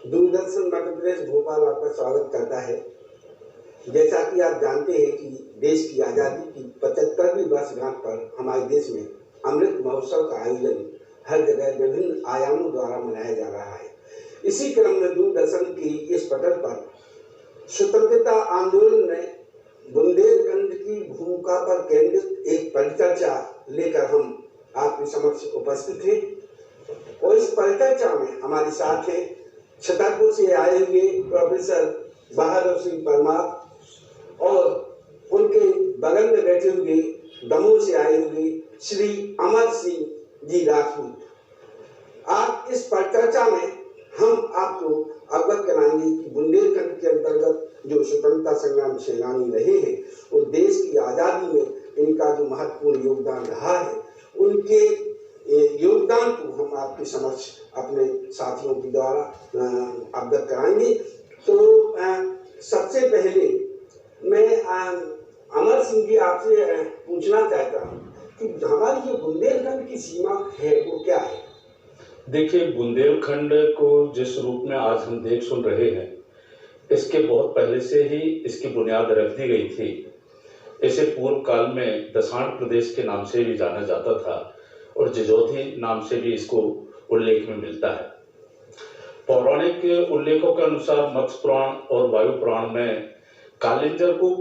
दूरदर्शन मध्य प्रदेश भोपाल आपका स्वागत करता है। जैसा कि आप जानते हैं कि देश की आज़ादी की 75वीं वर्षगांठ पर हमारे देश में अमृत महोत्सव का आयोजन हर जगह विभिन्न आयामों द्वारा मनाया जा रहा है। इसी क्रम में दूरदर्शन की इस पटल पर स्वतंत्रता आंदोलन में बुंदेलखंड की भूमिका पर केंद्रित एक परिचर्चा लेकर हम आपके समक्ष उपस्थित हैं और इस परिचर्चा में हमारे साथ हैं छतरपुर से आए हुए प्रोफेसर बहादुर सिंह परमार और उनके बगल में बैठे हुए दमोह से आए हुए श्री अमर सिंह जी राजपूत। आज इस परिचर्चा में हम आपको अवगत कराएंगे कि बुंदेलखंड के अंतर्गत जो स्वतंत्रता संग्राम सेनानी रहे हैं और देश की आज़ादी में इनका जो महत्वपूर्ण योगदान रहा है, उनके योगदान को हम आपके समक्ष अपने साथियों के द्वारा अवगत कराएंगे। तो सबसे पहले मैं अमर सिंह जी आपसे पूछना चाहता हूँ कि हमारी जो बुंदेलखंड की सीमा है वो क्या है? देखिए, बुंदेलखंड को जिस रूप में आज हम देख सुन रहे हैं, इसके बहुत पहले से ही इसकी बुनियाद रख दी गई थी। इसे पूर्व काल में दसाड़ प्रदेश के नाम से भी जाना जाता था और जजोधी नाम से भी इसको उल्लेख में मिलता है। पौराणिक उल्लेखों के अनुसार मत्स्य पुराण और वायु पुराण में कालिंजर को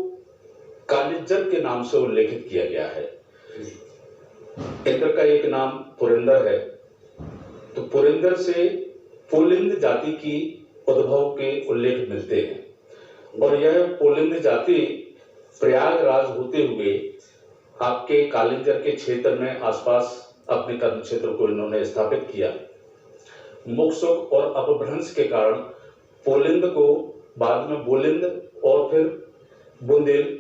कालिंजर के नाम से उल्लेखित किया गया है। इंद्र का एक नाम पुरिंदर है, तो पुरिंदर से पुलिंद जाति की उद्भव के उल्लेख मिलते हैं और यह पुलिंद जाति प्रयागराज होते हुए आपके कालिंजर के क्षेत्र में आसपास अपने कर्म क्षेत्र को इन्होंने स्थापित किया। मुख सुख और अपभ्रंश के कारण पुलिंद को बाद में बोलिंद और फिर बुंदेल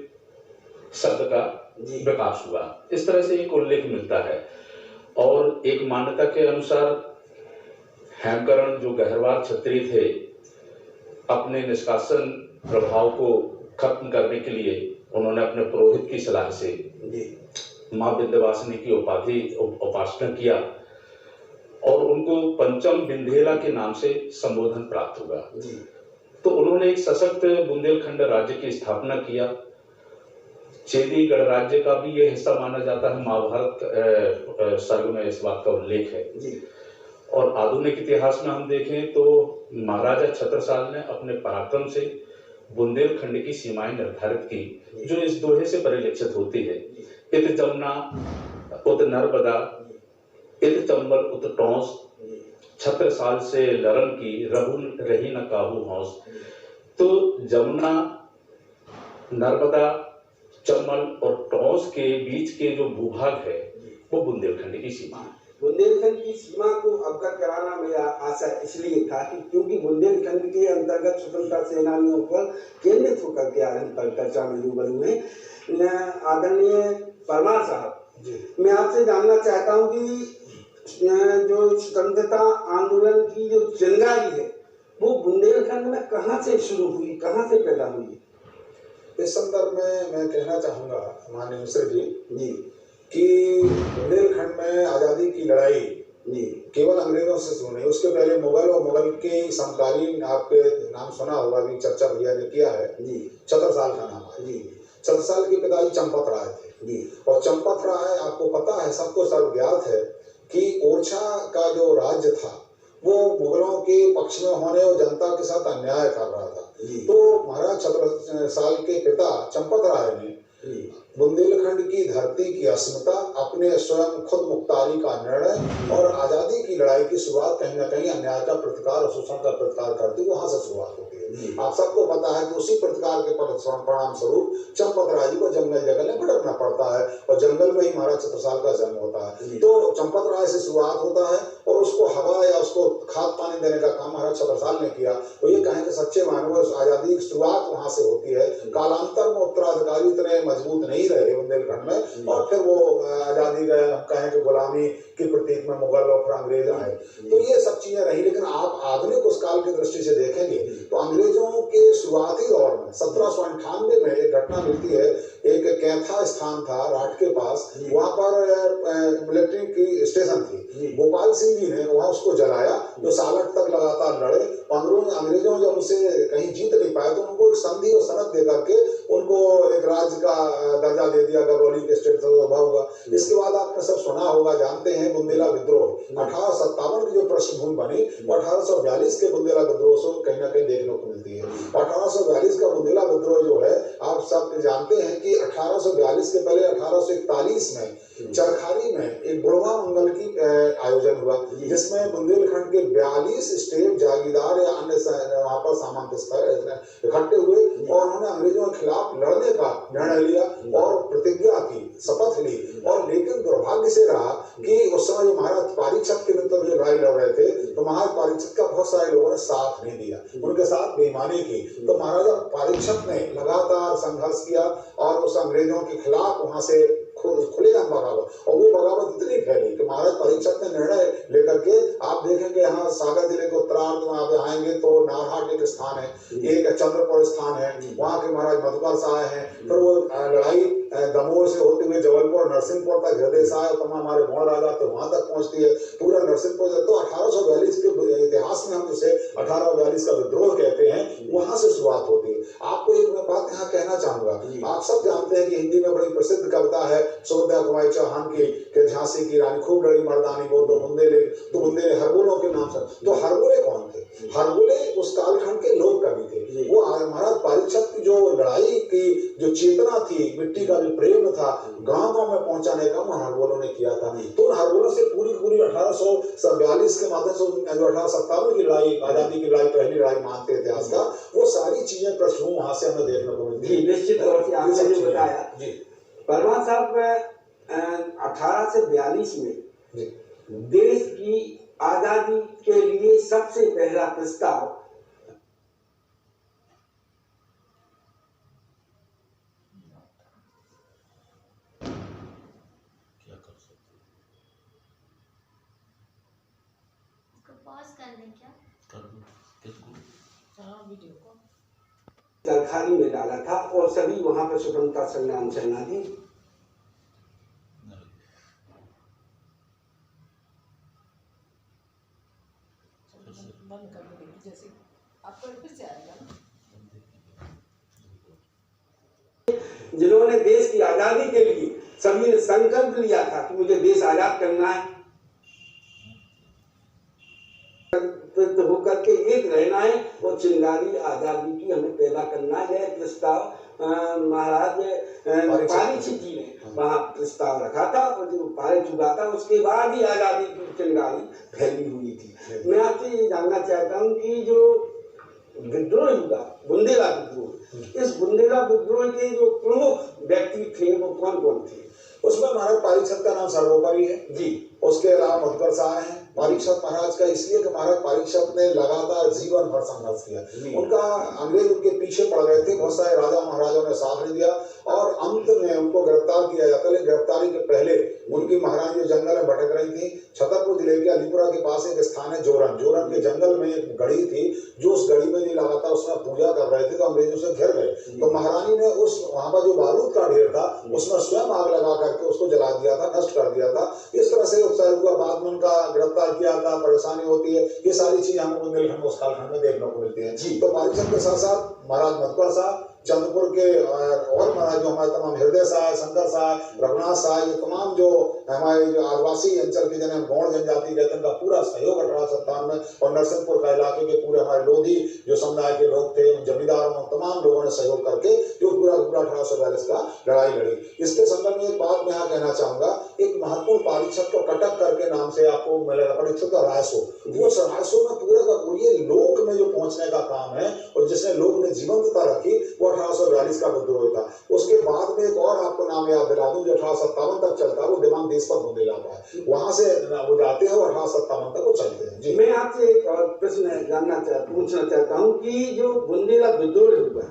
शब्द का विकास हुआ। इस तरह से एक उल्लेख मिलता है। और एक मान्यता के अनुसार हेमकरण जो गहरवार क्षत्रिय थे, अपने निष्कासन प्रभाव को खत्म करने के लिए उन्होंने अपने पुरोहित की सलाह से मां विंध्यवासिनी की उपासना किया और उनको पंचम विंध्येला के नाम से संबोधन प्राप्त हुआ। तो उन्होंने एक सशक्त बुंदेलखंड राज्य की स्थापना किया। चेदी गणराज्य का भी ये हिस्सा माना जाता है। महाभारत सर्ग में इस बात का उल्लेख है। और आधुनिक इतिहास में हम देखें तो महाराजा छत्रसाल ने अपने पराक्रम से बुंदेलखंड की सीमाएं निर्धारित की, जो इस दोहे से परिलक्षित होती है। इत जमुना उत नर्मदा, इत चंबल उत टौंस, छत्रसाल से लरन की रघु रही न काहू हौस। तो जमुना, नर्मदा, चंबल और टौंस के बीच के जो भूभाग है वो बुंदेलखंड की सीमा है। बुंदेलखंड की सीमा को अवगत कराना मेरा आशा इसलिए था कि क्योंकि बुंदेलखंड के अंतर्गत स्वतंत्रता सेनानियों पर केंद्रित होकर के आज हम परिचर्चा में रूबरू हैं। आदरणीय परमार साहब, मैं आपसे जानना चाहता हूं कि जो स्वतंत्रता आंदोलन की जो चिंगारी है वो बुंदेलखंड में कहाँ से शुरू हुई, कहाँ से पैदा हुई? इस संदर्भ में मैं कहना चाहूँगा माननीय मिश्र जी कि बुंदेलखंड में आज़ादी की लड़ाई केवल अंग्रेजों से शुरू नहीं, उसके पहले मुगल और मुगल के समकालीन, आपके नाम सुना होगा, भी चर्चा भैया ने किया है, छत्रसाल का नाम है। छत्रसाल के पिताजी चंपत राय थे और चंपत राय, आपको पता है, सबको सर्वज्ञात है कि ओरछा का जो राज्य था वो मुगलों के पक्ष में होने और जनता के साथ अन्याय कर रहा था। तो महाराज छत्रसाल के पिता चंपत राय ने बुंदेलखंड की धरती की अस्मिता, अपने स्वयं खुद मुख्तारी का निर्णय और आजादी की लड़ाई की शुरुआत कहीं न कहीं अन्याय का प्रतिकार और शोषण का प्रतिकार करती वहां से शुरुआत होती है। आप सबको पता है कि उसी प्रतिकार के परिणाम स्वरूप चंपत राय जी को जंगल जंगल में भटकना पड़ता है और जंगल में ही महाराज छत्रसाल का जन्म होता है। तो चंपत राय से शुरुआत होता है और उसको हवा या उसको खाद पानी देने का काम महाराज छत्रसाल ने किया। तो ये कहें कि सच्चे मानव आजादी की शुरुआत वहां से होती है। कालांतर में उत्तराधिकारी इतने मजबूत नहीं रहे बुंदेलखंड में और फिर वो आजादी कहें कि गुलामी के प्रतीक में मुगल और फिर अंग्रेज आए। तो ये सब चीजें रही, लेकिन आप आधुनिक उस काल की दृष्टि से देखेंगे तो अंग्रेजों के शुरुआती दौर में 1798 में एक घटना मिलती है। एक कैथा स्थान था राठ के पास, वहां पर मिलिट्री की स्टेशन थी। गोपाल सिंह जी ने वहां उसको जलाया, जो सालट तक लगातार लड़े। अंग्रेजों जब उसे कहीं जीत नहीं पाए तो उनको एक संधि और सनद दे करके उनको एक राज्य का दर्जा दे दिया, गौरवली के स्टेट से उभा हुआ। इसके बाद आपने सब सुना होगा, जानते हैं बुंदेला विद्रोह 1857 की जो पृष्ठभूमि बनी वो 1842 के बुंदेला विद्रोह से कहीं ना कहीं देखने को मिलती है। 1842 का बुंदेला विद्रोह जो है, आप सब जानते हैं कि 1842 के पहले 1841 में चरखारी में एक बुढ़वा मंगल की आयोजन हुआ, जिसमें बुंदेलखंड के 42 स्टेट जागीरदार या अन्य वहां पर सामंत इकट्ठे हुए और उन्होंने अंग्रेजों के खिलाफ लड़ने का निर्णय लिया और प्रतिज्ञा की, शपथ ली। और लेकिन दुर्भाग्य से रहा कि उस समय जो महाराज पारीक्षत के नेतृत्व जो लड़ाई लड़ रहे थे, तो महाराज पारीक्षत का बहुत सारे लोगों ने साथ नहीं दिया, उनके साथ बेईमानी की। तो महाराजा पारीक्षत ने लगातार संघर्ष किया और उस अंग्रेजों के खिलाफ वहां से खुलेआम बगावत, और वो बगावत इतनी फैली कि महाराज परीक्षक ने निर्णय लेकर के, आप देखेंगे यहाँ सागर जिले के उत्तरार्ध में आप आएंगे तो नारहाट एक स्थान है, एक चंद्रपुर स्थान है, वहाँ के महाराज मधुकर साय हैं। फिर वो लड़ाई दमोह से होते हुए जबलपुर नरसिंहपुर तक हृदय साय तमाम हमारे गौड़ राजा थे वहां तक पहुंचती है, पूरा नरसिंहपुर। तो 1842 के इतिहास में हम जिसे 1842 का विद्रोह कहते हैं, वहां से शुरुआत होती है। आपको एक मैं बात यहाँ कहना चाहूंगा, आप सब जानते हैं कि हिंदी में बड़ी प्रसिद्ध कविता है सुभद्रा कुमारी चौहान की, झांसी की रानी खूब लड़ी मर्दानी वो तो बुंदेले हरबोलों के नाम से। तो हरबोले कौन थे? हरबोले उस कालखंड के लोक कवि थे। वो महाराज पारीक्षत की जो लड़ाई की जो चेतना थी, मिट्टी का जो प्रेम था, गांव-गांव में पहुंचाने का वो हरबोलों ने किया था। तो उन हरबोलों से पूरी 1842 के माध्यम से जो 1857 की लड़ाई, आजादी की लड़ाई, पहली लड़ाई मानते हैं इतिहास का, वो सारी चीजें पृष्ठभूमि वहां से हमें देखने को मिलती है। निश्चित तौर से आपने जो बताया परमान साहब, 18 से 42 में देश की आजादी के लिए सबसे पहला प्रस्ताव चरखारी में डाला था और सभी वहां पर स्वतंत्रता संग्राम सेनानी जिन्होंने देश की आजादी के लिए सभी ने संकल्प लिया था कि मुझे देश आजाद करना है, होकर के एक रहना है और चिंगारी आजादी की हमें पैदा करना है। यह प्रस्ताव महाराज पारीक्षित जी ने वहाँ प्रस्ताव रखा था और जो पारित हुआ था उसके बाद ही आजादी की चिंगारी फैली हुई थी। मैं आपसे ये जानना चाहता हूँ कि जो विद्रोह हुआ बुंदेला विद्रोह, इस बुंदेला विद्रोह के जो प्रमुख व्यक्ति थे वो कौन कौन थे? उसमें महाराज पारीक्षत का नाम सर्वोपरि है जी। उसके अलावा मधुकर साय हैं। पारीक्षत महाराज का इसलिए कि महाराज पारीक्षत ने लगातार जीवन भर संघर्ष किया। उनका अंग्रेज उनके पीछे पड़ गए थे, बहुत सारे राजा महाराजाओं ने साथ नहीं दिया और अंत में उनको गिरफ्तार किया जाता। लेकिन गिरफ्तारी के पहले उनकी महारानी जो जंगल में भटक रही थी, छतरपुर जिले के अलीपुरा के पास एक स्थान है जोरन के जंगल में एक गढ़ी थी, जो उस गढ़ी में नहीं लगा था, उसमें पूजा कर रहे थे तो अंग्रेजों से घिर गए। तो महारानी ने उस वहां पर जो बारूद का ढेर था उसमें स्वयं आग लगा करके उसको जला दिया था, नष्ट कर दिया था। इस तरह से बाद में उनका गिरफ्तार किया था, परेशानी होती है। ये सारी चीजें हमको बुंदेलखंड उस कालखंड में देखने को मिलती है जी। तो पारीक्षत के साथ साथ महाराज मधुकर साहब, चंद्रपुर के और महाराज जो हमारे तमाम हृदय साय, शंकर साय, रघुनाथ साय, ये तमाम जो हमारे जो आदिवासी अंचल के जिन्हें गौड़ जनजाति कहते हैं, उनका पूरा सहयोग 1857 में और नरसिंहपुर का इलाके के पूरे हमारे लोधी जो समुदाय के लोग थे, जमींदारों तमाम लोगों ने सहयोग करके जो पूरा 1842 का लड़ाई लड़ी। इसके संदर्भ में एक बात मैं यहाँ कहना चाहूंगा, एक महत्वपूर्ण पारीक्षत को कटक करके नाम से आपको मिलेगा, परीक्षित का रायसो, वो रायसो में पूरे का ये लोक में जो पहुंचने का काम है और जिसने लोक में जीवंतता रखी, वो 1842 का विद्रोह था। उसके बाद में एक और आपको नाम याद दिला दूं, जो 1857 तक चलता है, वो दिमाग देश पर बुंदेला है, वहां से वो जाते हैं और 1857 तक वो चलते हैं जी। मैं आपसे एक और प्रश्न पूछना चाहता हूँ कि जो बुंदेला विद्रोह हुआ,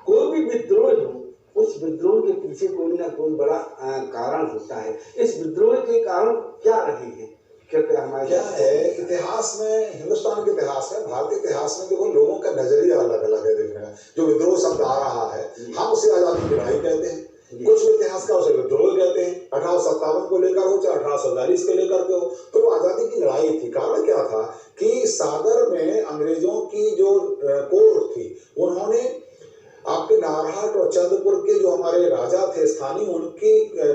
कोई भी विद्रोह हो, उस विद्रोह के पीछे कोई ना कोई बड़ा कारण होता है। इस विद्रोह के कारण क्या रहे हैं, कृपया हमारे क्या है इतिहास में, हिंदुस्तान के इतिहास में, भारतीय इतिहास में देखो लोगों का नजरिया अलग अलग है देखने का। जो विद्रोह शब्द आ रहा है हम उसे आजादी की लड़ाई कहते हैं, कुछ इतिहास का उसे विद्रोह कहते हैं। 1857 को लेकर हो चाहे 1842 के लेकर के हो, तो वो आजादी की लड़ाई थी। कारण क्या था कि सागर में अंग्रेजों की जो कोर्ट थी, उन्होंने आपके नारहाट और चंद्रपुर के जो हमारे राजा थे स्थानीय, उनकी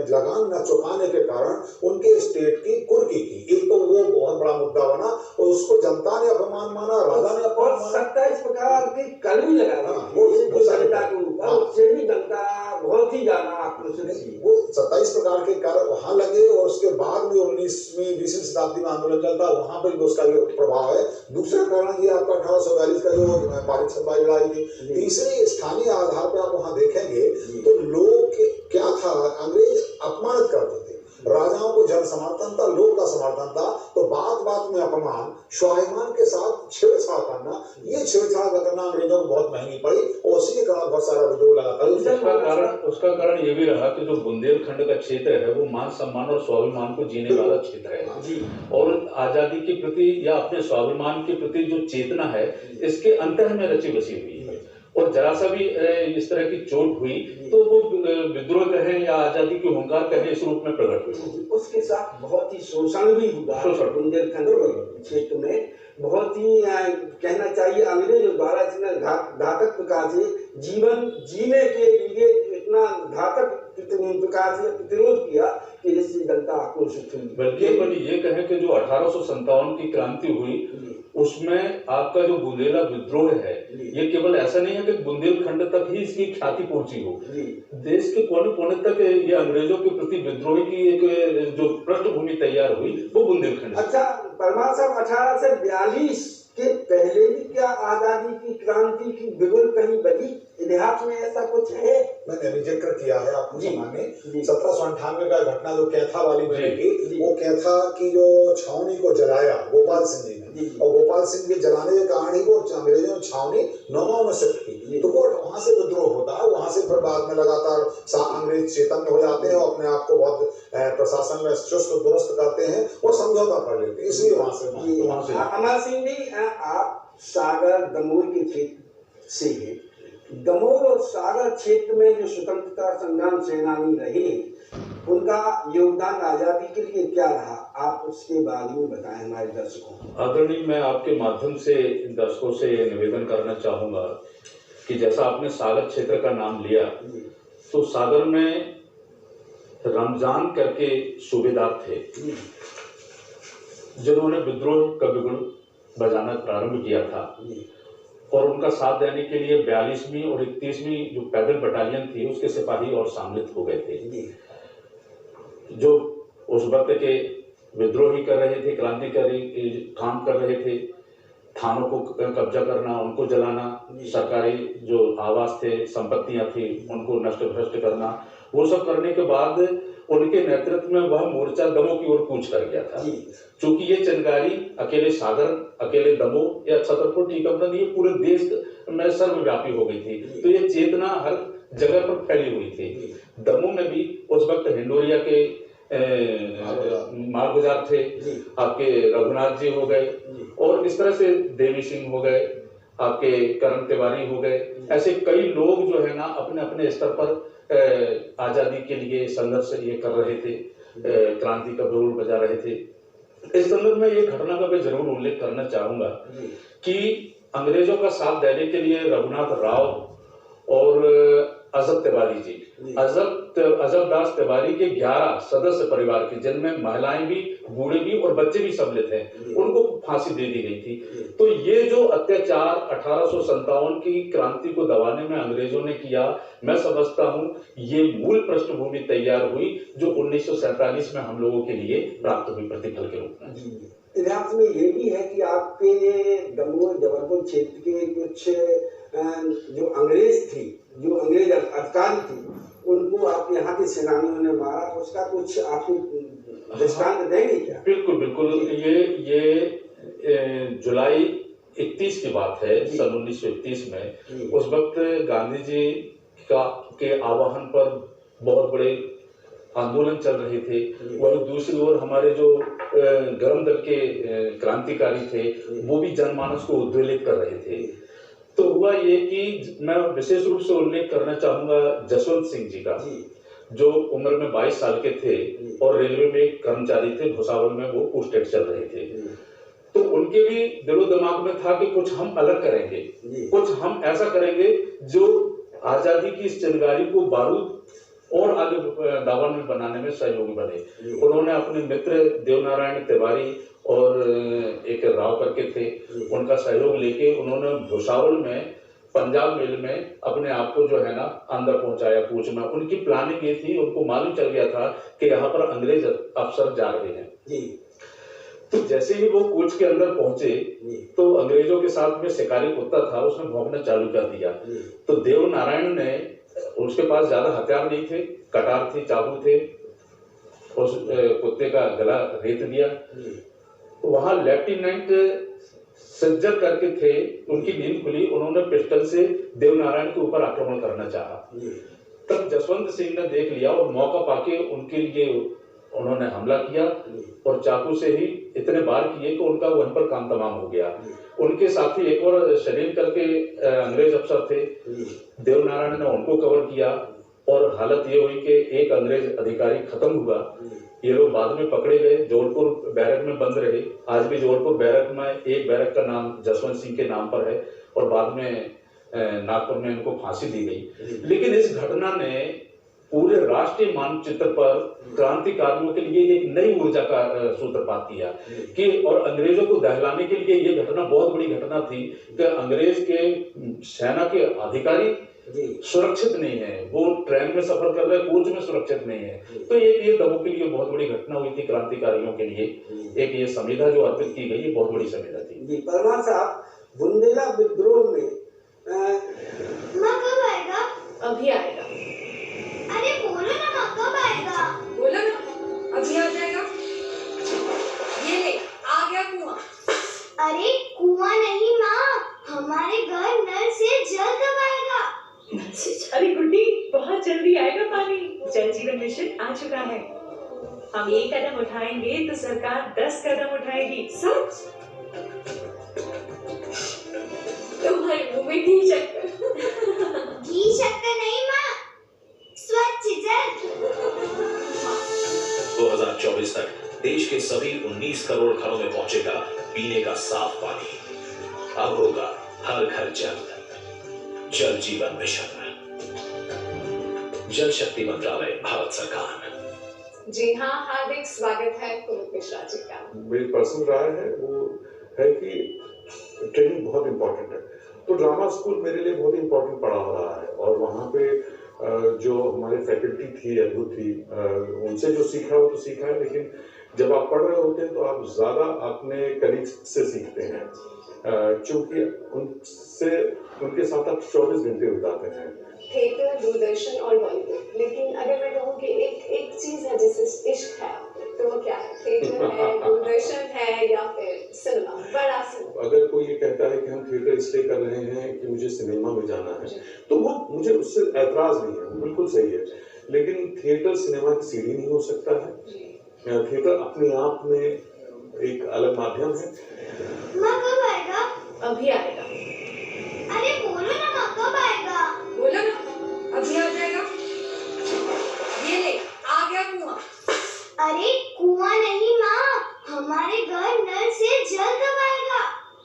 लगान न चुकाने के कारण उनके स्टेट की कुर्की की। एक तो वो बहुत बड़ा मुद्दा बना और उसको जनता ने अपमान माना, राजा ने अपमान माना। 27 प्रकार के कर भी लगा वो जनता के ऊपर, उससे भी जनता बहुत ही ज्यादा आक्रोशित थी। वो 27 प्रकार के कर वहां लगे और उसके बाद में 19वीं 20वीं शताब्दी में आंदोलन चलता, वहां पर भी उसका जो प्रभाव है। दूसरा कारण ये आपका 1842 का जो पारित सभा लड़ाई थी। तीसरी स्थानीय आधार पर आप वहां देखेंगे तो लोग क्या था, अंग्रेज अपमानित करते थे, राजाओं को जन समर्थन था, लोग का समर्थन था, तो बात बात में अपमान, स्वाभिमान के साथ छेड़छाड़ करना, ये छेड़छाड़ करना अंग्रेजों को बहुत महंगी पड़ी और उसी के कारण बहुत सारा विद्रोह लगा। उसका कारण ये भी रहा कि जो बुंदेलखंड का क्षेत्र है वो मान सम्मान और स्वाभिमान को जीने वाला क्षेत्र है, और आजादी के प्रति या अपने स्वाभिमान के प्रति जो चेतना है इसके अंतः में रची बसी हुई है। और जरा सा भी इस तरह की चोट हुई तो वो विद्रोह कहें या आजादी की हुंकार कहें, इस रूप में प्रकट हुई। उसके साथ बहुत ही शोषण भी हुआ बुंदेलखंड क्षेत्र में। बहुत ही कहना चाहिए अंग्रेजों द्वारा इतना घातक प्रकार से जीवन जीने के लिए इतना घातक प्रकार से प्रतिरोध किया कि जिससे जनता आक्रोशित हुई। बल्कि अपन ये कहें कि जो 1857 की क्रांति हुई उसमें आपका जो बुंदेला विद्रोह है, ये केवल ऐसा नहीं है कि बुंदेलखंड तक ही इसकी ख्याति पहुंची हो, देश के कोने कोने तक ये अंग्रेजों के प्रति विद्रोह की एक जो पृष्ठभूमि तैयार हुई वो बुंदेलखंड। अच्छा परमार साहब, 1842 के पहले भी क्या आजादी की क्रांति की बिगुल कहीं बजी? इतिहास में ऐसा कुछ है? मैंने अभी जिक्र किया है आपको सामने 1798 का घटना जो कैथा वाली मैंने की, वो कैथा की जो छावनी को जलाया गोपाल सिंह जी ने, और गोपाल सिंह के जलाने के कारण ही वो अंग्रेजों ने छावनी नौगांव में शिफ्ट की, तो वो वहां से विद्रोह होता है। वहां से फिर बाद में लगातार अंग्रेज चेतन हो जाते हैं और अपने आप को बहुत प्रशासन में चुस्त दुरुस्त करते हैं और समझौता कर लेते हैं, इसलिए वहां से अमर सिंह जी, आप सागर दमोह के क्षेत्र से हैं। दमोह और सागर क्षेत्र में जो स्वतंत्रता संग्राम सेनानी रहे, उनका योगदान आजादी के लिए क्या रहा, आप उसके बारे में बताएं हमारे दर्शकों को। आदरणीय, मैं आपके माध्यम से दर्शकों से निवेदन करना चाहूंगा कि जैसा आपने सागर क्षेत्र का नाम लिया, तो सागर में रमजान करके सूबेदार थे जिन्होंने विद्रोह का बिगुल बजाना प्रारंभ किया था, और उनका साथ देने के लिए 42वीं और 31वीं जो पैदल बटालियन थी उसके सिपाही और सम्मिलित हो गए थे, जो उस वक्त के विद्रोही कर रहे थे, क्रांतिकारी काम कर रहे थे, थानों को कब्जा करना, उनको जलाना, सरकारी जो आवास थे, संपत्तियां थी, उनको नष्ट भ्रष्ट करना, वो सब करने के बाद उनके नेतृत्व में वह मोर्चा दमोह की ओर कूच कर गया था। चूंकि ये चिंगारी अकेले सागर, अकेले दमोह या छतरपुर टीकमगढ़, ये पूरे देश में सर्वव्यापी हो गई थी, तो ये चेतना हर जगह पर फैली हुई थी। दमोह में भी उस वक्त हिंडोरिया के मालगुजार थे, आपके रघुनाथ जी हो गए, और इस तरह से देवी सिंह हो गए, आपके करण तिवारी हो गए, ऐसे कई लोग जो है ना अपने अपने स्तर पर आजादी के लिए संघर्ष ये कर रहे थे, क्रांति का बिगुल बजा रहे थे। इस संदर्भ में ये घटना का मैं जरूर उल्लेख करना चाहूंगा कि अंग्रेजों का साथ देने के लिए रघुनाथ राव और अजब तिवारी जी, अजब दास तिवारी के 11 सदस्य परिवार के, जिनमें महिलाएं भी, बूढ़े भी और बच्चे भी सम्मिलित हैं, उनको फांसी दे दी गई थी। तो ये जो अत्याचार 1857 की क्रांति को दबाने में अंग्रेजों ने किया, मैं समझता हूं ये मूल पृष्ठभूमि तैयार हुई जो 1947 में हम लोगों के लिए प्राप्त हुई प्रतिफल के रूप में। इतिहास में ये भी है कि आपके दमोह जबलपुर क्षेत्र के कुछ जो अंग्रेज अधिकारी थे, उनको आपके यहाँ के सेनानियों ने मारा, उसका कुछ आप दृष्टांत देंगे क्या? बिल्कुल बिल्कुल, ये जुलाई 31 की बात है, सन 1931 में। उस वक्त गांधी जी के आह्वान पर बहुत बड़े आंदोलन चल रहे थे, वही दूसरी ओर हमारे जो गरम दल के क्रांतिकारी थे वो भी जनमानस को उद्वेलित कर रहे थे। तो हुआ ये कि मैं विशेष रूप से उल्लेख करना चाहूंगा जसवंत सिंह जी का, जो उम्र में 22 साल के थे और रेलवे में एक कर्मचारी थे, भुसावल में वो पोस्टेड चल रहे थे। तो उनके भी दिलो दिमाग में था कि कुछ हम अलग करेंगे, कुछ हम ऐसा करेंगे जो आजादी की इस चिंगारी को बारूद और आगे दावन में बनाने में सहयोगी बने। उन्होंने अपने मित्र देवनारायण तिवारी और एक राव करके थे, उनका सहयोग लेके उन्होंने भुसावल में पंजाब मेल में अपने आप को जो है ना अंदर पहुंचाया कूच में। उनकी प्लानिंग ये थी, उनको मालूम चल गया था कि यहाँ पर अंग्रेज अफसर जा रहे हैं। तो जैसे ही वो कोच के अंदर पहुंचे तो अंग्रेजों के साथ में शिकारी कुत्ता था, उसने भौंकना चालू कर दिया। तो देव नारायण ने, उसके पास ज्यादा हथियार नहीं थे, कटार थी, चाकू थे, उस कुत्ते का गला रेत दिया। तो वहां लेफ्टिनेंट सज्जर करके थे, उनकी नींद खुली, उन्होंने पिस्टल से देव नारायण के ऊपर आक्रमण करना चाहा। तब जसवंत सिंह ने देख लिया और मौका पाके उनके लिए उन्होंने हमला किया और चाकू से ही इतने बार किए कि उनका वहीं पर काम तमाम हो गया। उनके साथी एक और शरीर करके अंग्रेज अफसर थे, देवनारायण ने उनको कवर किया और हालत ये हुई कि एक अंग्रेज अधिकारी खत्म हुआ। ये लोग बाद में पकड़े गए, जौलपुर बैरक में बंद रहे। आज भी जौलपुर बैरक में एक बैरक का नाम जसवंत सिंह के नाम पर है और बाद में नागपुर में इनको फांसी दी गई। लेकिन इस घटना ने पूरे राष्ट्रीय मानचित्र पर क्रांतिकारियों के लिए एक नई ऊर्जा का सूत्रपात किया कि, और अंग्रेजों को दहलाने के लिए ये घटना बहुत बड़ी घटना थी कि अंग्रेज के सेना के अधिकारी सुरक्षित नहीं है, वो ट्रेन में सफर कर रहे, कोच में सुरक्षित नहीं है। तो ये दबों के लिए बहुत बड़ी घटना हुई थी क्रांतिकारियों के लिए। एक ये संविधा जो अर्पित की गई, ये बहुत बड़ी संविधा थी। जी परमार साहब, बुंदेला विद्रोह में माँ कब आएगा? अभी आएगा। अरे बोलो ना माँ, कब आएगा? बोलो ना, अभी आ जाएगा। ये ले, आ गया कुआं। अरे कुआं नहीं माँ, हमारे घर नल से जल कब आएगा? नल से अरे गुड्डी, बहुत जल्दी आएगा पानी। जल जीवन मिशन आ चुका है। हम एक कदम उठाएंगे तो सरकार 10 कदम उठाएगी। सच? तुम्हारे मुंह में घी शक्कर। घी शक्कर नहीं माँ, स्वच्छ जल। 2024 तक देश के सभी 19 करोड़ घरों में पहुंचेगा पीने का साफ पानी। अब होगा हर घर जल। जल जीवन मिशन, जल शक्ति मंत्रालय, भारत सरकार। जी हाँ, हार्दिक स्वागत है पुनीत मिश्रा जी का। मेरी पर्सनल राय है वो है कि ट्रेनिंग बहुत इम्पोर्टेंट है। तो ड्रामा स्कूल मेरे लिए बहुत इम्पोर्टेंट पड़ा हो रहा है और वहाँ पे जो हमारे फैकल्टी थी, अद्भुत थी, उनसे जो सीखा वो तो सीखा है, लेकिन जब आप पढ़ रहे होते हैं तो आप ज़्यादा अपने कलीग्स से सीखते हैं, क्योंकि उनके साथ आप 24 घंटे बिताते हैं। थिएटर, दूरदर्शन और बॉलीवुड, लेकिन अगर मैं कहूँ कि एक चीज है जिससे इश्क है, तो वो क्या है? थिएटर है, दूरदर्शन है या फिर सिनेमा, बड़ा सिनेमा? अगर कोई ये कहता है कि हम थिएटर इसलिए कर रहे हैं कि मुझे सिनेमा में जाना है, तो वो मुझे उससे ऐतराज नहीं है, बिल्कुल सही है। लेकिन थिएटर सिनेमा की सीढ़ी नहीं हो सकता है। थिएटर अपने आप में एक अलग माध्यम है। माँ कब आएगा? अभी आएगा। अरे बोलो ना माँ, कब आएगा? बोलो ना, अभी आ जाएगा। ये ले, आ गया कुआं। अरे कुआं नहीं माँ, हमारे घर नल से जल कब आएगा?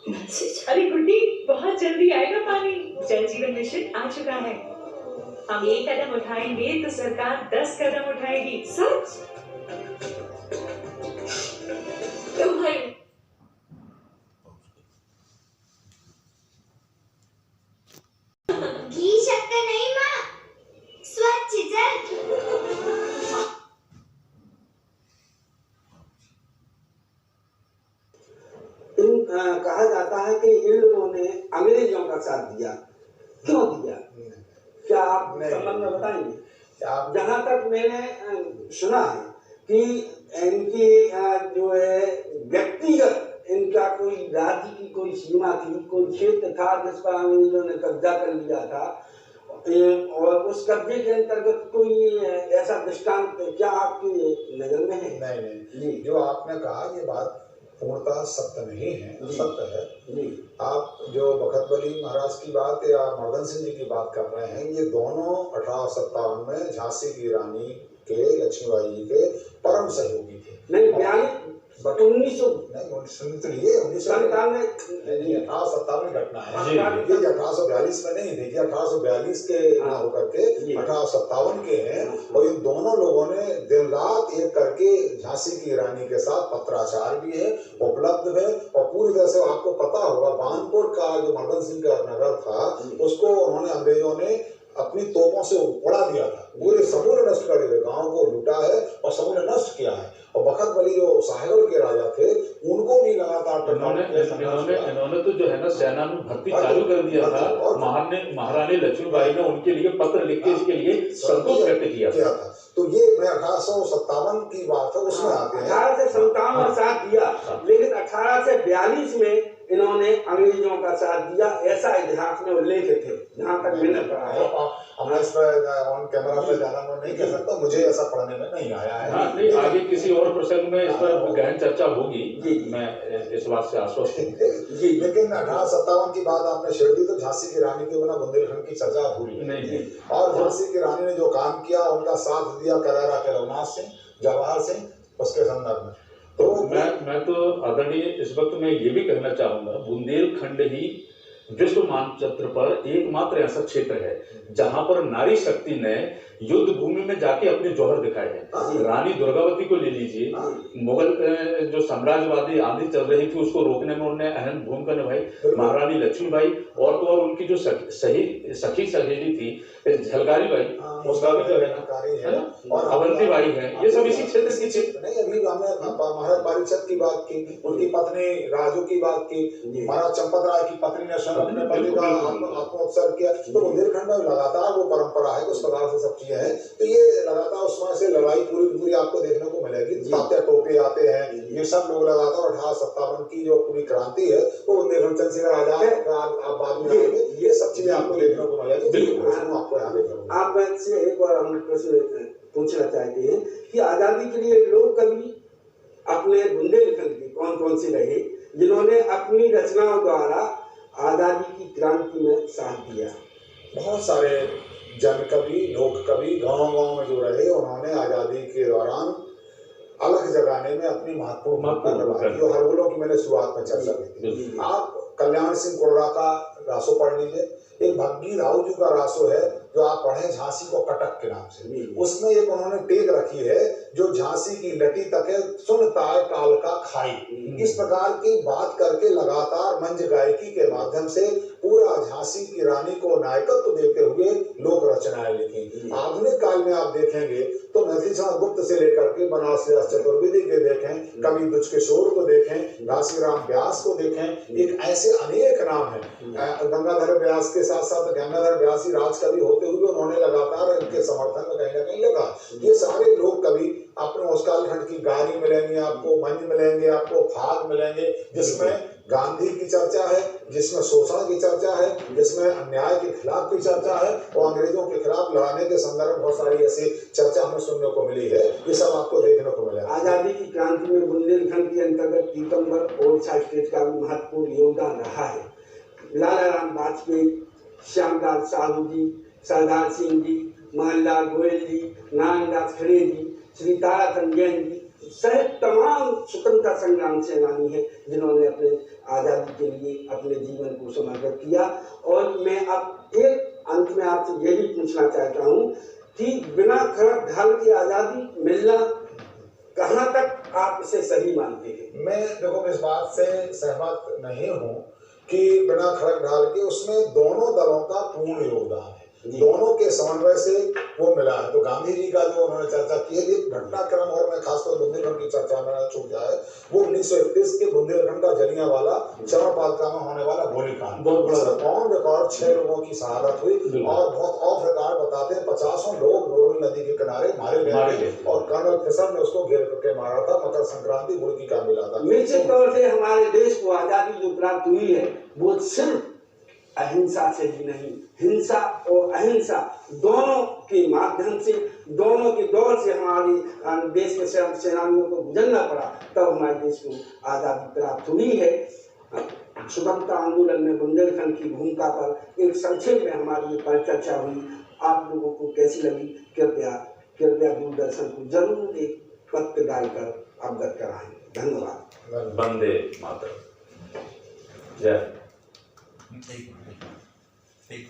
नल से अरे गुड्डी, बहुत जल्दी आएगा पानी। जल जीवन मिशन आ चुका है। हम एक कदम उठाएंगे तो सरकार 10 कदम उठाएगी। सच? तुम्हारे घी शक्कर नहीं माँ, स्वच्छ जल। कहा जाता है कि इन लोगों ने अंग्रेजों का साथ दिया। क्यों दिया? क्या आप संबंध में बताएंगे? जहाँ तक मैंने सुना है कि इनकी जो है व्यक्तिगत, इनका कोई राज्य की कोई सीमा थी, कोई क्षेत्र था जिस पर अंग्रेजों ने कब्जा कर लिया था, और उस कब्जे के अंतर्गत कोई ऐसा दृष्टांत क्या आपकी नजर में है? नहीं, जो आपने कहा ये बात पूर्णतः सत्य नहीं है, सत्य है। आप जो बखत वली महाराज की बात या मर्दन सिंह जी की बात कर रहे हैं, ये दोनों 1857 में झांसी की रानी के लक्ष्मीबाई जी के परम सहयोगी थे। नहीं, 1857 में घटना है, ये 1842 में नहीं थी, 1842 के ना होकर के 1857 के हैं। और इन दोनों लोगों ने दिन रात एक करके झांसी की रानी के साथ पत्राचार भी है, उपलब्ध है। और पूरी तरह से आपको पता होगा बानपुर का जो मर्दन सिंह का नगर था, उसको उन्होंने अंग्रेजों ने अपनी तोपों से उड़ा दिया था, पूरे समूल नष्ट कर दिए, गांव को लूटा है और समूल नष्ट किया है। और बखत वली जो साहेबल के राजा थे, उनको भी लगातार इन्होंने तो जो है ना सेना में भर्ती चालू कर दिया था। और महारानी लक्ष्मीबाई ने उनके लिए पत्र लिख के इसके लिए संतोष व्यक्त किया था। तो ये 1857 की बात है, उसमें आते हैं 1857 में साथ दिया, लेकिन 1842 में इन्होंने अंग्रेजों का साथ दिया, ऐसा इतिहास में उल्लेख थे जहाँ तक मैंने पढ़ा है। हम इस पर ऑन कैमरा पे ज्यादा मैं नहीं कह सकता, मुझे ऐसा पढ़ने में नहीं आया है। हाँ, नहीं, आगे किसी और प्रसंग में इस पर गहन चर्चा होगी, मैं इस बात से आश्वस्त हूँ। लेकिन 1857 की बात आपने छेड़ दी, तो झांसी की रानी के बिना बुंदेलखंड की चर्चा अधूरी नहीं। और झांसी की रानी ने जो काम किया, उनका साथ दिया करारा के रघुनाथ सिंह, जवाहर सिंह, उसके संदर्भ में तो मैं तो आदरणीय इस वक्त मैं ये भी कहना चाहूंगा, बुंदेलखंड ही विश्व मानचित्र पर एकमात्र ऐसा क्षेत्र है जहां पर नारी शक्ति ने युद्ध भूमि में जाके अपने जौहर दिखाए हैं। रानी दुर्गावती को ले लीजिए, मुगल जो साम्राज्यवादी आंधी चल रही थी उसको रोकने में उन्होंने अहम भूमिका निभाई। महारानी लक्ष्मीबाई और तो और उनकी जो सखी सहेली थी झलकारी बाई, उसका भी जो है और अवंती बाई है, ये सब इसी क्षेत्र की थी। नहीं, अभी हमने महाराज पारीक्षत की बात की, उनकी पत्नी राजू की बात की, महाराज चंपत राय की पत्नी ने स्वयं अपने पति का आत्मोत्सर्ग किया। तो बुंदेलखंड में लगातार वो परंपरा है, उस प्रकार से सब चीजें हैं। तो ये लगातार उसमें से लड़ाई पूरी आपको देखने को मिलेगी। तात्या टोपे आते हैं, ये सब लोग लगातार 1857 की जो पूरी क्रांति है वो बुंदेलखंड चंद सिंह राजा है, आप बाद में आएंगे, ये सब चीजें आपको देखने को मिलेगी। आपको यहाँ देखना, आप से एक और हम प्रश्न पूछना चाहते हैं कि आजादी के लिए लोग कभी अपने बुंदेलखंड के कौन कौन से रहे जिन्होंने अपनी रचनाओं द्वारा आजादी की क्रांति में साथ दिया? बहुत सारे जन कवि, लोक कवि गांव-गांव में जो रहे, उन्होंने आजादी के दौरान अलग जगाने में अपनी महत्वपूर्ण भूमिका निभाई। जो हरबोलों की मैंने शुरुआत में चर्चा की थी, आप कल्याण सिंह कोर्रा का रासो पढ़ लीजिए, एक भग्गी राव जी का रासो है जो आप पढ़े झांसी को कटक के नाम से, उसमें एक उन्होंने टेक रखी है जो झांसी की लटी तक है सुनता है काल का खाई। इस प्रकार की बात करके लगातार मंच गायकी के माध्यम से पूरा झांसी की रानी को नायकत्व देते हुए लोक रचनाएं लिखी। आधुनिक काल में आप देखेंगे तो नरसिंह गुप्त से लेकर के बनारस चतुर्वेदी के देखें, कवि दुच किशोर को देखें, घासीराम व्यास को देखें, एक ऐसे अनेक नाम हैं। गंगाधर व्यास के साथ साथ गंगाधर व्यास ही राज कवि होते हुए उन्होंने लगातार इनके समर्थन में कहीं ना कहीं लगा। ये सारे लोग कवि आपने उस कालखंड की गारी मिलेंगे, आपको मंज मिलेंगे, आपको फाग मिलेंगे, जिसमें गांधी की चर्चा है, जिसमें शोषण की चर्चा है, जिसमें अन्याय के खिलाफ की चर्चा है और अंग्रेजों के खिलाफ लड़ाने के संदर्भ में बहुत सारी ऐसी चर्चा हमें सुनने को मिली है। ये सब आपको देखने को मिला। आजादी की क्रांति में बुंदेलखंड के अंतर्गत पीतम्बर ओडिशा स्टेट का भी महत्वपूर्ण योगदान रहा है। लाला राम वाजपेयी, श्यामलाल साहू जी, सरदार सिंह जी, मोहनलाल गोयल जी, नारायणदास खड़े जी, श्री ताराचंद जैन जी सहित तमाम स्वतंत्रता संग्राम सेनानी हैं जिन्होंने अपने आजादी के लिए अपने जीवन को समर्पित किया। और मैं अब एक अंत में आपसे ये भी पूछना चाहता हूँ कि बिना खड़क ढाल की आजादी मिलना कहाँ तक आप इसे सही मानते हैं? मैं देखो इस बात से सहमत नहीं हूँ कि बिना खड़क ढाल के, उसमें दोनों दलों का पूर्ण योगदान है, दोनों के समन्वय से वो मिला है। तो गांधी जी का जो उन्होंने चर्चा की है, एक घटनाक्रम और मैं खासतौर बुंदेलखंड की चर्चा में छूट जाए, वो 1931 के बुंदेलखंड का जलियांवाला चरणपादुका में होने वाला गोलीकांड, ऑन रिकॉर्ड 6 लोगों की शहादत हुई और बहुत ऑफ रिकॉर्ड बताते हैं 50 लोग नोरल नदी के किनारे मारे गए और कर्नल फिशर ने उसको घेर करके मारा था। मकर संक्रांति गुड़ का मिला था। निश्चित तौर से हमारे देश को आजादी जो प्राप्त हुई है वो सिर्फ अहिंसा से ही नहीं, हिंसा और अहिंसा दोनों के माध्यम से, दोनों के दौर से हमारे देश के सेनानियों को गुजरना पड़ा, तब हमारे देश को आज़ादी प्राप्त हुई है। स्वतंत्रता आंदोलन में बुंदेलखंड की भूमिका पर एक संक्षेप में हमारी ये परिचर्चा हुई। आप लोगों को कैसी लगी? कृपया दूरदर्शन को जरूर एक पत्र डालकर अवगत कराएं। धन्यवाद। वंदे मातरम। जय। एक